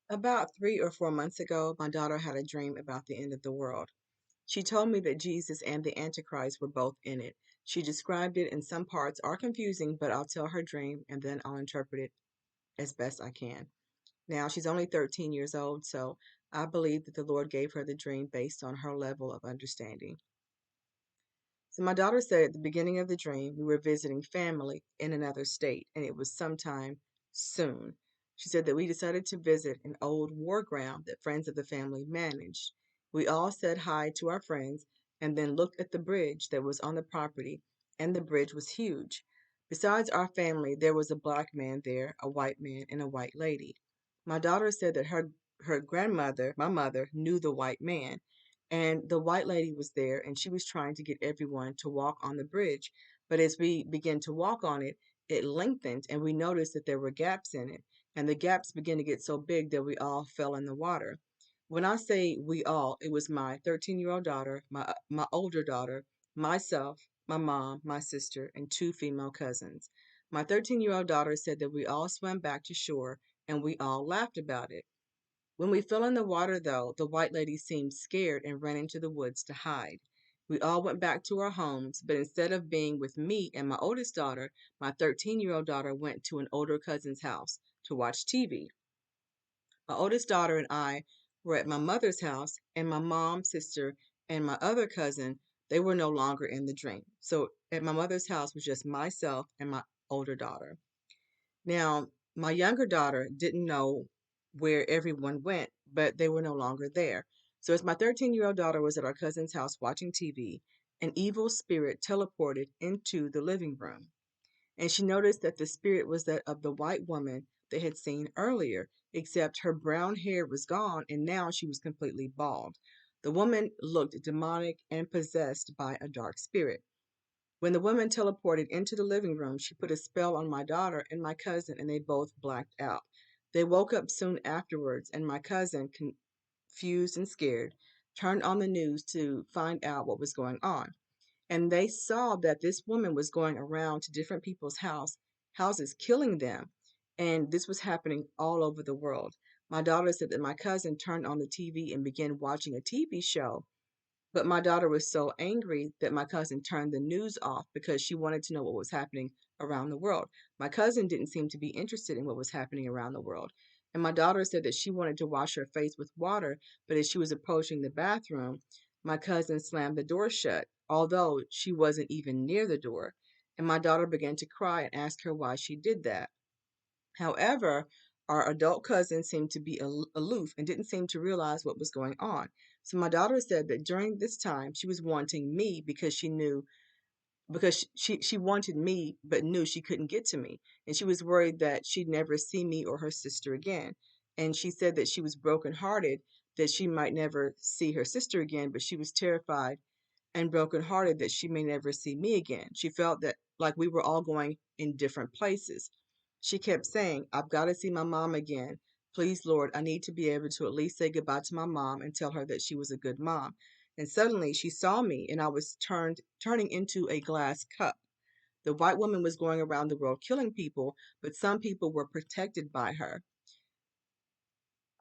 About 3 or 4 months ago, my daughter had a dream about the end of the world. She told me that Jesus and the Antichrist were both in it. She described it, and some parts are confusing, but I'll tell her dream and then I'll interpret it as best I can. Now, she's only 13 years old, so I believe that the Lord gave her the dream based on her level of understanding. So, my daughter said at the beginning of the dream, we were visiting family in another state, and it was sometime soon. She said that we decided to visit an old war ground that friends of the family managed. We all said hi to our friends and then looked at the bridge that was on the property, and the bridge was huge. Besides our family, there was a black man there, a white man, and a white lady. My daughter said that her grandmother, my mother, knew the white man, and the white lady was there, and she was trying to get everyone to walk on the bridge. But as we began to walk on it, it lengthened, and we noticed that there were gaps in it, and the gaps began to get so big that we all fell in the water. When I say we all, it was my 13-year-old daughter, my older daughter, myself, my mom, my sister, and two female cousins. My 13-year-old daughter said that we all swam back to shore, and we all laughed about it. When we fell in the water, though, the white lady seemed scared and ran into the woods to hide. We all went back to our homes, but instead of being with me and my oldest daughter, my 13-year-old daughter went to an older cousin's house to watch TV. My oldest daughter and I were at my mother's house, and my mom, sister, and my other cousin, they were no longer in the dream. So at my mother's house was just myself and my older daughter. Now, my younger daughter didn't know where everyone went, but they were no longer there. So, as my 13-year-old daughter was at our cousin's house watching TV, an evil spirit teleported into the living room. And she noticed that the spirit was that of the white woman they had seen earlier, except her brown hair was gone and now she was completely bald. The woman looked demonic and possessed by a dark spirit. When the woman teleported into the living room, she put a spell on my daughter and my cousin, and they both blacked out. They woke up soon afterwards, and my cousin, confused and scared, turned on the news to find out what was going on. And they saw that this woman was going around to different people's houses, killing them. And this was happening all over the world. My daughter said that my cousin turned on the TV and began watching a TV show, but my daughter was so angry that my cousin turned the news off because she wanted to know what was happening around the world. My cousin didn't seem to be interested in what was happening around the world. And my daughter said that she wanted to wash her face with water, but as she was approaching the bathroom, my cousin slammed the door shut, although she wasn't even near the door. And my daughter began to cry and ask her why she did that. However, our adult cousin seemed to be aloof and didn't seem to realize what was going on. So my daughter said that during this time she was wanting me because she knew because she wanted me but knew she couldn't get to me. And she was worried that she'd never see me or her sister again. And she said that she was brokenhearted that she might never see her sister again, but she was terrified and brokenhearted that she may never see me again. She felt that like we were all going in different places. She kept saying, I've got to see my mom again. Please, Lord, I need to be able to at least say goodbye to my mom and tell her that she was a good mom. And suddenly she saw me and I was turning into a glass cup. The white woman was going around the world killing people, but some people were protected by her.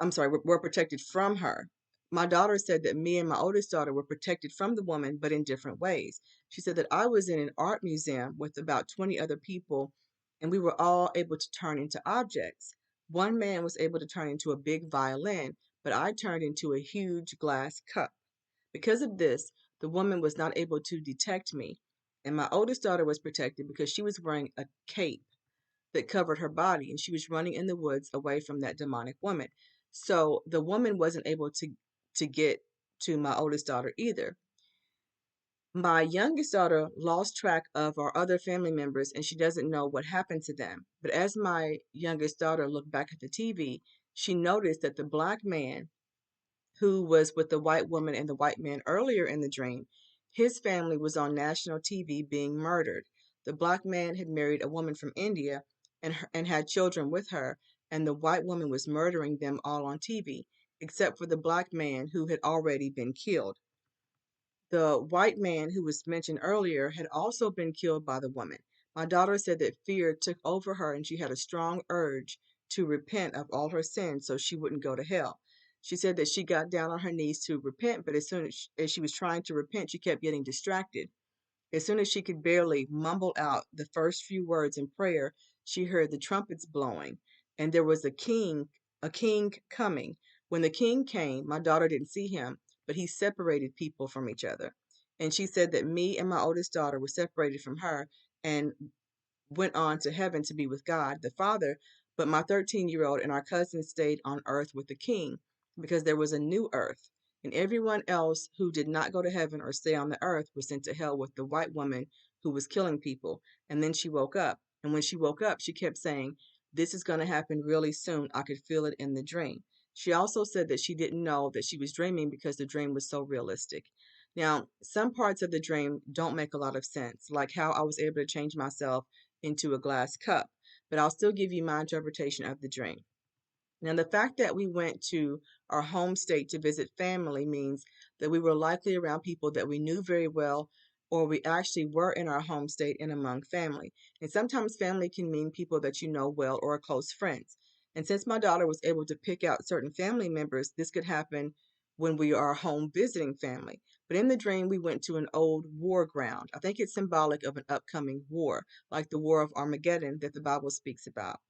I'm sorry, were protected from her. My daughter said that me and my oldest daughter were protected from the woman, but in different ways. She said that I was in an art museum with about 20 other people, and we were all able to turn into objects. One man was able to turn into a big violin, but I turned into a huge glass cup. Because of this, the woman was not able to detect me, and my oldest daughter was protected because she was wearing a cape that covered her body, and she was running in the woods away from that demonic woman. So the woman wasn't able to get to my oldest daughter either. My youngest daughter lost track of our other family members and she doesn't know what happened to them. But as my youngest daughter looked back at the TV, she noticed that the black man who was with the white woman and the white man earlier in the dream, his family was on national TV being murdered. The black man had married a woman from India and had children with her, and the white woman was murdering them all on TV, except for the black man who had already been killed. The white man who was mentioned earlier had also been killed by the woman. My daughter said that fear took over her and she had a strong urge to repent of all her sins so she wouldn't go to hell. She said that she got down on her knees to repent, but as soon as she was trying to repent, she kept getting distracted. As soon as she could barely mumble out the first few words in prayer, she heard the trumpets blowing, and there was a king coming. When the king came, my daughter didn't see him, but he separated people from each other. And she said that me and my oldest daughter were separated from her and went on to heaven to be with God the Father, but my 13-year-old and our cousins stayed on earth with the king because there was a new earth. And everyone else who did not go to heaven or stay on the earth was sent to hell with the white woman who was killing people. And then she woke up. And when she woke up, she kept saying, "This is going to happen really soon. I could feel it in the dream." She also said that she didn't know that she was dreaming because the dream was so realistic. Now, some parts of the dream don't make a lot of sense, like how I was able to change myself into a glass cup, but I'll still give you my interpretation of the dream. Now, the fact that we went to our home state to visit family means that we were likely around people that we knew very well, or we actually were in our home state and among family. And sometimes family can mean people that you know well or are close friends. And since my daughter was able to pick out certain family members, this could happen when we are home visiting family. But in the dream, we went to an old war ground. I think it's symbolic of an upcoming war, like the War of Armageddon that the Bible speaks about.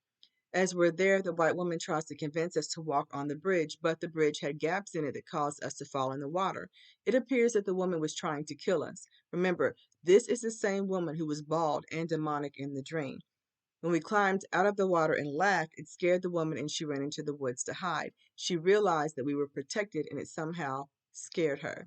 As we're there, the white woman tries to convince us to walk on the bridge, but the bridge had gaps in it that caused us to fall in the water. It appears that the woman was trying to kill us. Remember, this is the same woman who was bald and demonic in the dream. When we climbed out of the water and laughed, it scared the woman and she ran into the woods to hide. She realized that we were protected and it somehow scared her.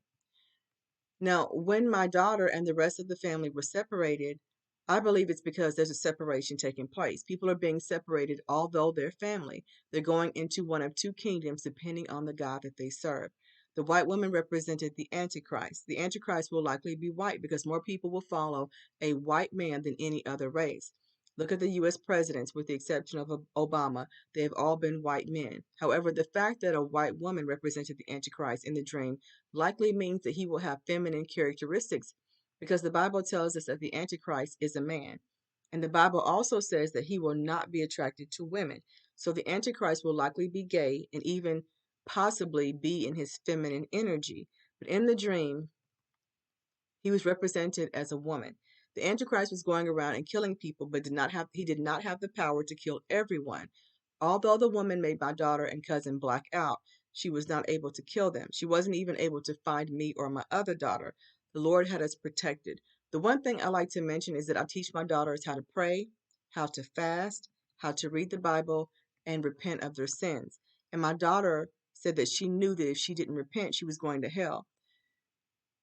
Now, when my daughter and the rest of the family were separated, I believe it's because there's a separation taking place. People are being separated, although they're family. They're going into one of two kingdoms depending on the God that they serve. The white woman represented the Antichrist. The Antichrist will likely be white because more people will follow a white man than any other race. Look at the U.S. presidents, with the exception of Obama. They have all been white men. However, the fact that a white woman represented the Antichrist in the dream likely means that he will have feminine characteristics because the Bible tells us that the Antichrist is a man. And the Bible also says that he will not be attracted to women. So the Antichrist will likely be gay and even possibly be in his feminine energy. But in the dream, he was represented as a woman. The Antichrist was going around and killing people, but he did not have the power to kill everyone. Although the woman made my daughter and cousin black out, she was not able to kill them. She wasn't even able to find me or my other daughter. The Lord had us protected. The one thing I like to mention is that I teach my daughters how to pray, how to fast, how to read the Bible, and repent of their sins. And my daughter said that she knew that if she didn't repent, she was going to hell.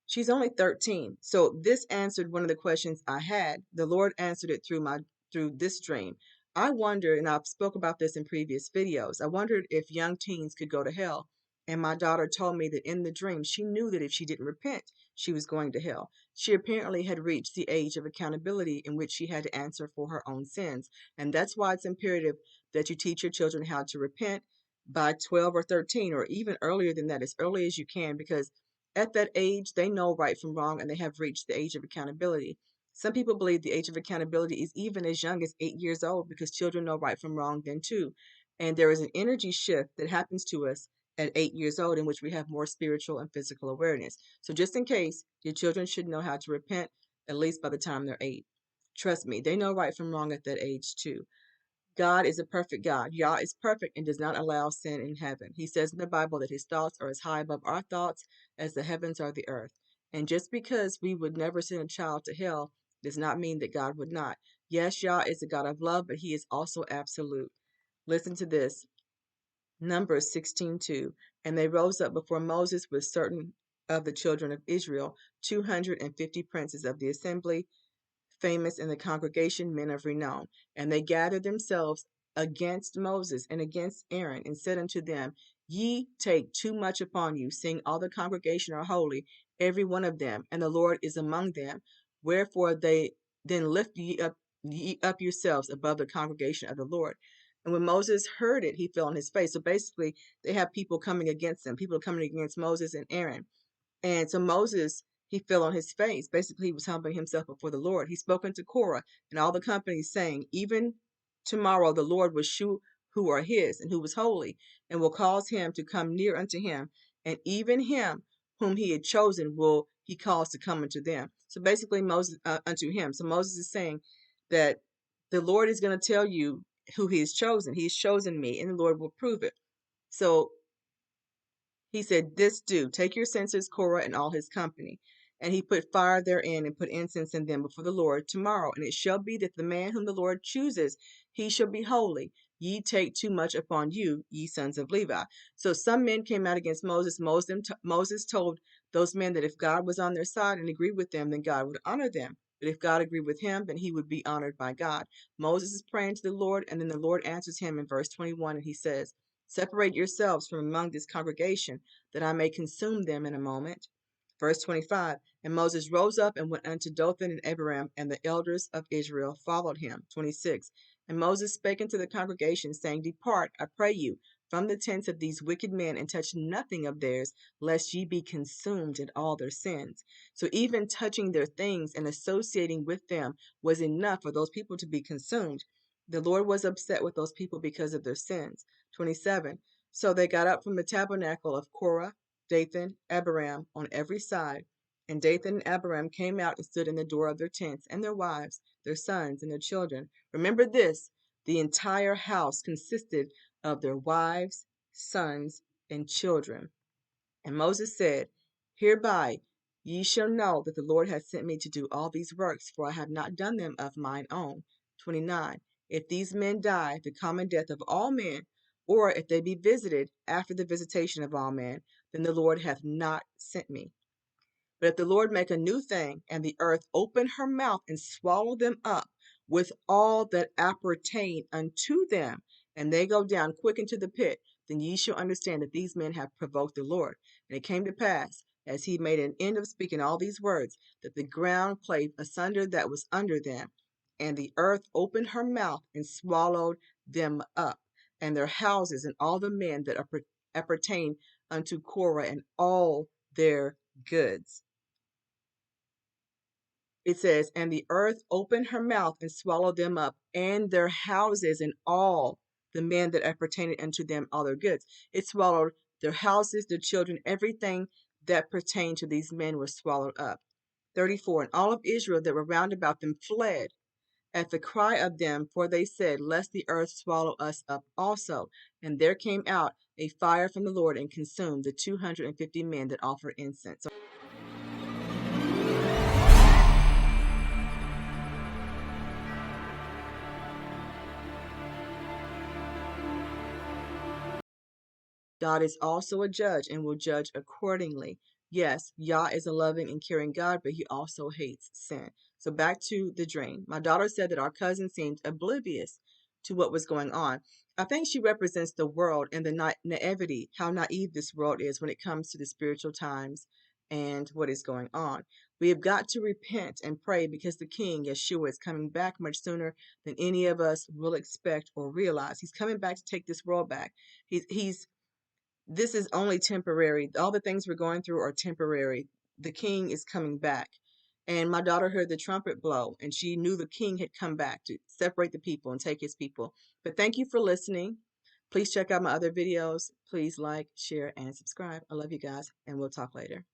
She's only 13. So this answered one of the questions I had. The Lord answered it through this dream. I wondered, and I've spoke about this in previous videos, I wondered if young teens could go to hell. And my daughter told me that in the dream, she knew that if she didn't repent, she was going to hell. She apparently had reached the age of accountability in which she had to answer for her own sins. And that's why it's imperative that you teach your children how to repent by 12 or 13, or even earlier than that, as early as you can, because at that age, they know right from wrong and they have reached the age of accountability. Some people believe the age of accountability is even as young as 8 years old because children know right from wrong then too. And there is an energy shift that happens to us at 8 years old in which we have more spiritual and physical awareness. So just in case, your children should know how to repent at least by the time they're 8. Trust me, they know right from wrong at that age too. God is a perfect God. Yah is perfect and does not allow sin in heaven. He says in the Bible that his thoughts are as high above our thoughts as the heavens are the earth. And just because we would never send a child to hell does not mean that God would not. Yes, Yah is a God of love, but he is also absolute. Listen to this. Numbers 16:2. And they rose up before Moses with certain of the children of Israel, 250 princes of the assembly, famous in the congregation, men of renown. And they gathered themselves against Moses and against Aaron, and said unto them, Ye take too much upon you, seeing all the congregation are holy, every one of them, and the Lord is among them. Wherefore they then lift ye up yourselves above the congregation of the Lord. And when Moses heard it, he fell on his face. So basically, they have people coming against them. People are coming against Moses and Aaron. And so Moses, he fell on his face. Basically, he was humbling himself before the Lord. He spoke unto Korah and all the company, saying, Even tomorrow the Lord will shew who are his, and who was holy, and will cause him to come near unto him, and even him whom he had chosen will he cause to come unto them. So basically, Moses unto him. So Moses is saying that the Lord is going to tell you who he has chosen. He has chosen me, and the Lord will prove it. So he said, this do, take your censers, Korah and all his company. And he put fire therein and put incense in them before the Lord tomorrow. And it shall be that the man whom the Lord chooses, he shall be holy. Ye take too much upon you, ye sons of Levi. So some men came out against Moses. Moses told those men that if God was on their side and agreed with them, then God would honor them. But if God agreed with him, then he would be honored by God. Moses is praying to the Lord, and then the Lord answers him in verse 21, and he says, separate yourselves from among this congregation, that I may consume them in a moment. Verse 25, and Moses rose up and went unto Dothan and Abiram, and the elders of Israel followed him. 26, and Moses spake unto the congregation, saying, depart, I pray you, from the tents of these wicked men, and touch nothing of theirs, lest ye be consumed in all their sins. So even touching their things and associating with them was enough for those people to be consumed. The Lord was upset with those people because of their sins. 27, so they got up from the tabernacle of Korah, Dathan, Abiram on every side. And Dathan and Abiram came out and stood in the door of their tents, and their wives, their sons, and their children. Remember this, the entire house consisted of their wives, sons, and children. And Moses said, hereby ye shall know that the Lord hath sent me to do all these works, for I have not done them of mine own. 29, if these men die the common death of all men, or if they be visited after the visitation of all men, then the Lord hath not sent me. But if the Lord make a new thing, and the earth open her mouth and swallow them up with all that appertain unto them, and they go down quick into the pit, then ye shall understand that these men have provoked the Lord. And it came to pass, as he made an end of speaking all these words, that the ground clave asunder that was under them, and the earth opened her mouth and swallowed them up, and their houses, and all the men that appertain unto Korah, and all their goods. It says, and the earth opened her mouth and swallowed them up, and their houses, and all the men that appertained unto them, all their goods. It swallowed their houses, their children, everything that pertained to these men was swallowed up. 34, and all of Israel that were round about them fled at the cry of them, for they said, lest the earth swallow us up also. And there came out a fire from the Lord and consumed the 250 men that offered incense. God is also a judge and will judge accordingly. Yes, Yah is a loving and caring God, but he also hates sin. So back to the dream. My daughter said that our cousin seemed oblivious to what was going on. I think she represents the world and the naivety, how naive this world is when it comes to the spiritual times and what is going on. We have got to repent and pray, because the King, Yahshua, is coming back much sooner than any of us will expect or realize. He's coming back to take this world back. This is only temporary. All the things we're going through are temporary. The King is coming back. And my daughter heard the trumpet blow, and she knew the King had come back to separate the people and take his people. But thank you for listening. Please check out my other videos. Please like, share, and subscribe. I love you guys, and we'll talk later.